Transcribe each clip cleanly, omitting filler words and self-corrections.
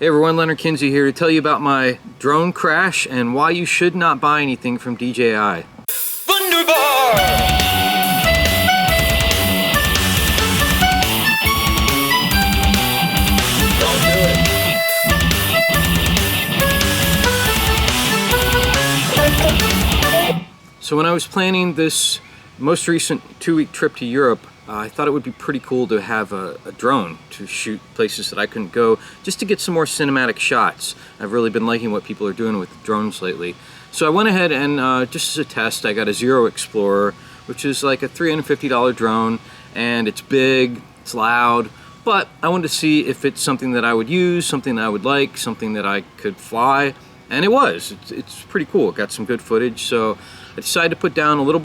Hey everyone, Leonard Kinsey here to tell you about my drone crash and why you should not buy anything from DJI. So when I was planning this most recent 2-week trip to Europe, I thought it would be pretty cool to have a drone to shoot places that I couldn't go, just to get some more cinematic shots. I've really been liking what people are doing with drones lately. So I went ahead and just as a test, I got a Zero Explorer, which is like a $350 drone, and it's big, it's loud, but I wanted to see if it's something that I would use, something that I would like, something that I could fly, and it was. It's pretty cool. It got some good footage, so I decided to put down a little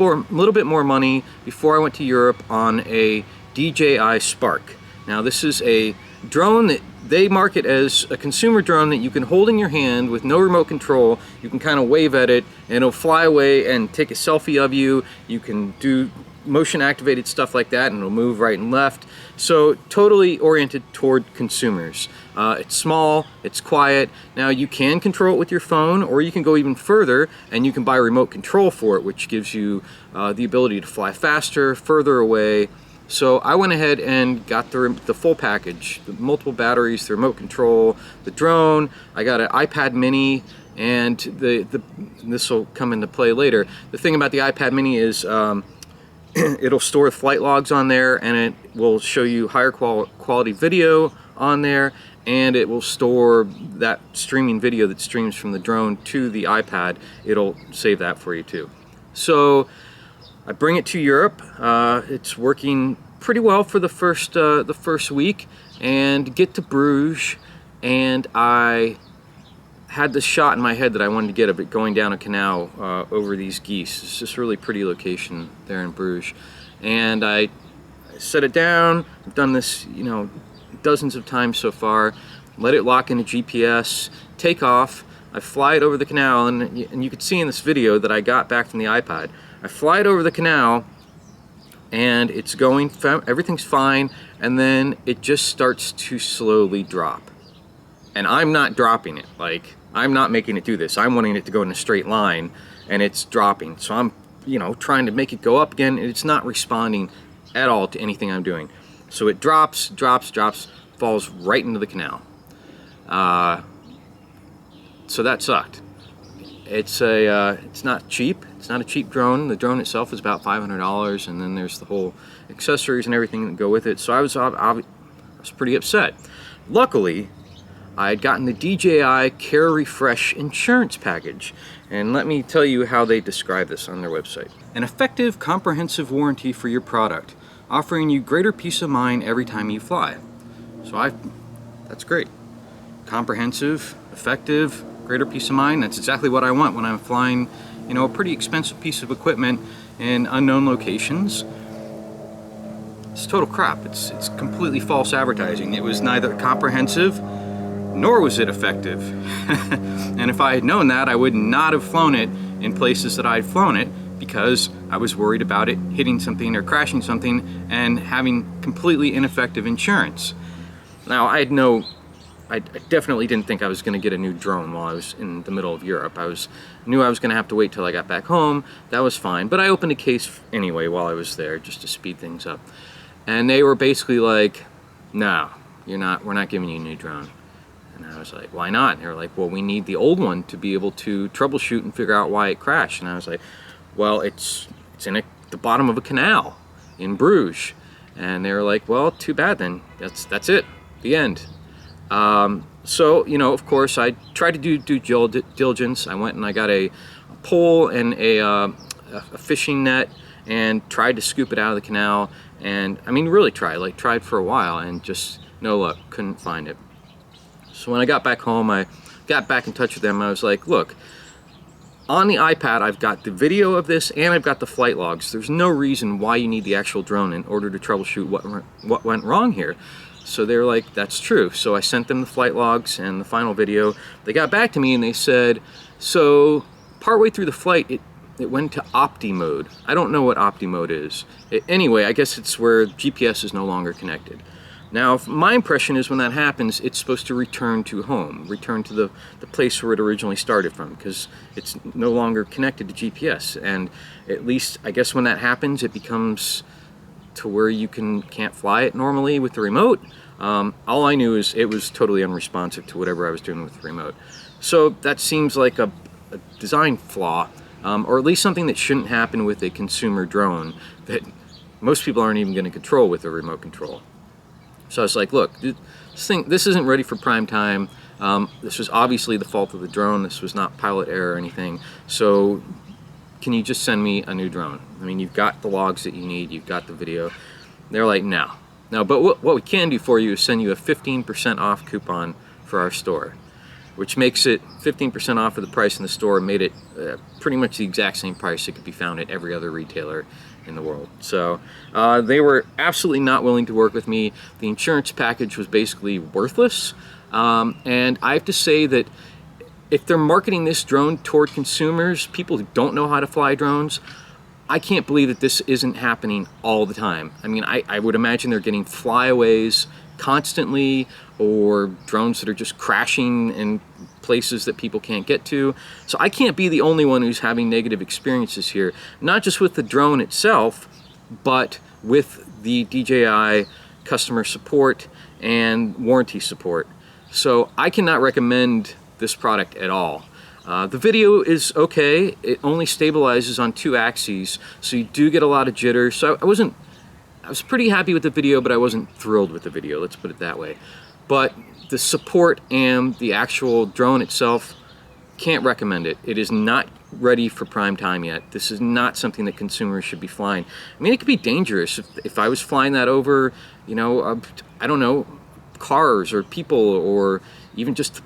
bit more money before I went to Europe on a DJI Spark. Now this is a drone that they market as a consumer drone that you can hold in your hand with no remote control. You can kind of wave at it and it'll fly away and take a selfie of you. You can do motion activated stuff like that and it'll move right and left. So totally oriented toward consumers. It's small, it's quiet. Now you can control it with your phone, or you can go even further and you can buy remote control for it, which gives you the ability to fly faster, further away. So I went ahead and got the full package, the multiple batteries, the remote control, the drone. I got an iPad mini, and this will come into play later. The thing about the iPad mini is it'll store flight logs on there, and it will show you higher quality video on there, and it will store that streaming video that streams from the drone to the iPad. It'll save that for you too. So I bring it to Europe. It's working pretty well for the first week, and get to Bruges, and I had this shot in my head that I wanted to get of it going down a canal over these geese. It's just a really pretty location there in Bruges. And I set it down. I've done this, dozens of times so far. Let it lock into GPS, take off. I fly it over the canal, and you can see in this video that I got back from the iPad. I fly it over the canal, and it's going, everything's fine, and then it just starts to slowly drop. And I'm not dropping it, I'm not making it do this. I'm wanting it to go in a straight line, and it's dropping. So I'm, trying to make it go up again, and it's not responding at all to anything I'm doing. So it drops, falls right into the canal. So that sucked. It's not cheap. It's not a cheap drone. The drone itself is about $500, and then there's the whole accessories and everything that go with it. So I was pretty upset. Luckily, I had gotten the DJI Care Refresh insurance package, and let me tell you how they describe this on their website. An effective, comprehensive warranty for your product, offering you greater peace of mind every time you fly. So that's great. Comprehensive, effective, greater peace of mind. That's exactly what I want when I'm flying, a pretty expensive piece of equipment in unknown locations. It's total crap. It's completely false advertising. It was neither comprehensive nor was it effective. And if I had known that, I would not have flown it in places that I'd flown it, because I was worried about it hitting something or crashing something and having completely ineffective insurance. Now, I definitely didn't think I was going to get a new drone while I was in the middle of Europe. Knew I was going to have to wait till I got back home. That was fine, but I opened a case anyway while I was there just to speed things up. And they were basically like, "No, we're not giving you a new drone." And I was like, "Why not?" And they were like, "Well, we need the old one to be able to troubleshoot and figure out why it crashed." And I was like, "Well, it's in the bottom of a canal in Bruges." And they were like, "Well, too bad then. That's it. The end." So, of course, I tried to do due diligence. I went and I got a pole and a fishing net and tried to scoop it out of the canal. And really tried for a while, and just no luck, couldn't find it. So when I got back home, I got back in touch with them. I was like, "Look, on the iPad, I've got the video of this and I've got the flight logs. There's no reason why you need the actual drone in order to troubleshoot what went wrong here." So they were like, "That's true." So I sent them the flight logs and the final video. They got back to me and they said, "So partway through the flight, it went to opti mode." I don't know what opti mode is. Anyway, I guess it's where GPS is no longer connected. Now, my impression is when that happens, it's supposed to return to home, return to the place where it originally started from, because it's no longer connected to GPS. And at least, I guess when that happens, it becomes to where you can't fly it normally with the remote. All I knew is it was totally unresponsive to whatever I was doing with the remote. So that seems like a design flaw, or at least something that shouldn't happen with a consumer drone that most people aren't even going to control with a remote control. So I was like, look, this isn't ready for prime time. This was obviously the fault of the drone. This was not pilot error or anything. So can you just send me a new drone? I mean, you've got the logs that you need. You've got the video. They're like, no. No, but what we can do for you is send you a 15% off coupon for our store, which makes it 15% off of the price in the store, and made it pretty much the exact same price it could be found at every other retailer in the world. So they were absolutely not willing to work with me. The insurance package was basically worthless, and I have to say that if they're marketing this drone toward consumers, people who don't know how to fly drones, I can't believe that this isn't happening all the time. I mean, I would imagine they're getting flyaways constantly, or drones that are just crashing in places that people can't get to. So I can't be the only one who's having negative experiences here, not just with the drone itself, but with the DJI customer support and warranty support. So I cannot recommend this product at all. The video is okay. It only stabilizes on 2 axes, so you do get a lot of jitter. So I was pretty happy with the video, but I wasn't thrilled with the video, let's put it that way. But the support and the actual drone itself, can't recommend it. It is not ready for prime time yet. This is not something that consumers should be flying. I mean, it could be dangerous if I was flying that over, you know, I don't know, cars or people, or even just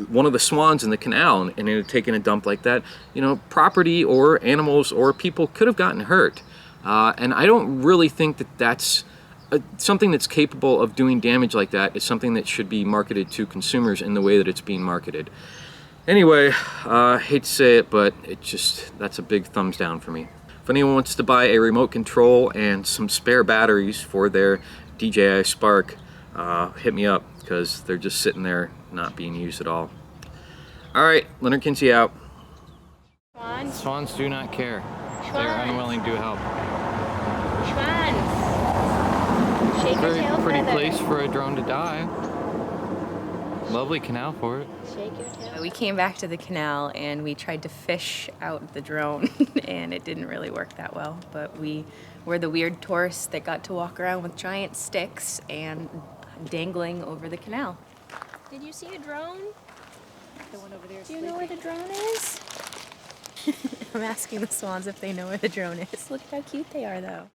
one of the swans in the canal, and it had taken a dump like that. You know, property or animals or people could have gotten hurt. And I don't really think that that's something that's capable of doing damage like that. Is something that should be marketed to consumers in the way that it's being marketed. Anyway, I hate to say it, but that's a big thumbs down for me. If anyone wants to buy a remote control and some spare batteries for their DJI Spark, hit me up, because they're just sitting there not being used at all. All right, Leonard Kinsey out. Swans. Swans do not care. Swans. They're unwilling to help. Swans. Shake your tail Pretty feathers. place for a drone to die. Lovely canal for it. Shake your tail. We came back to the canal and we tried to fish out the drone and it didn't really work that well, but we were the weird tourists that got to walk around with giant sticks and dangling over the canal. Did you see a drone? The one over there. Do you know where the drone is? I'm asking the swans if they know where the drone is. Look how cute they are though.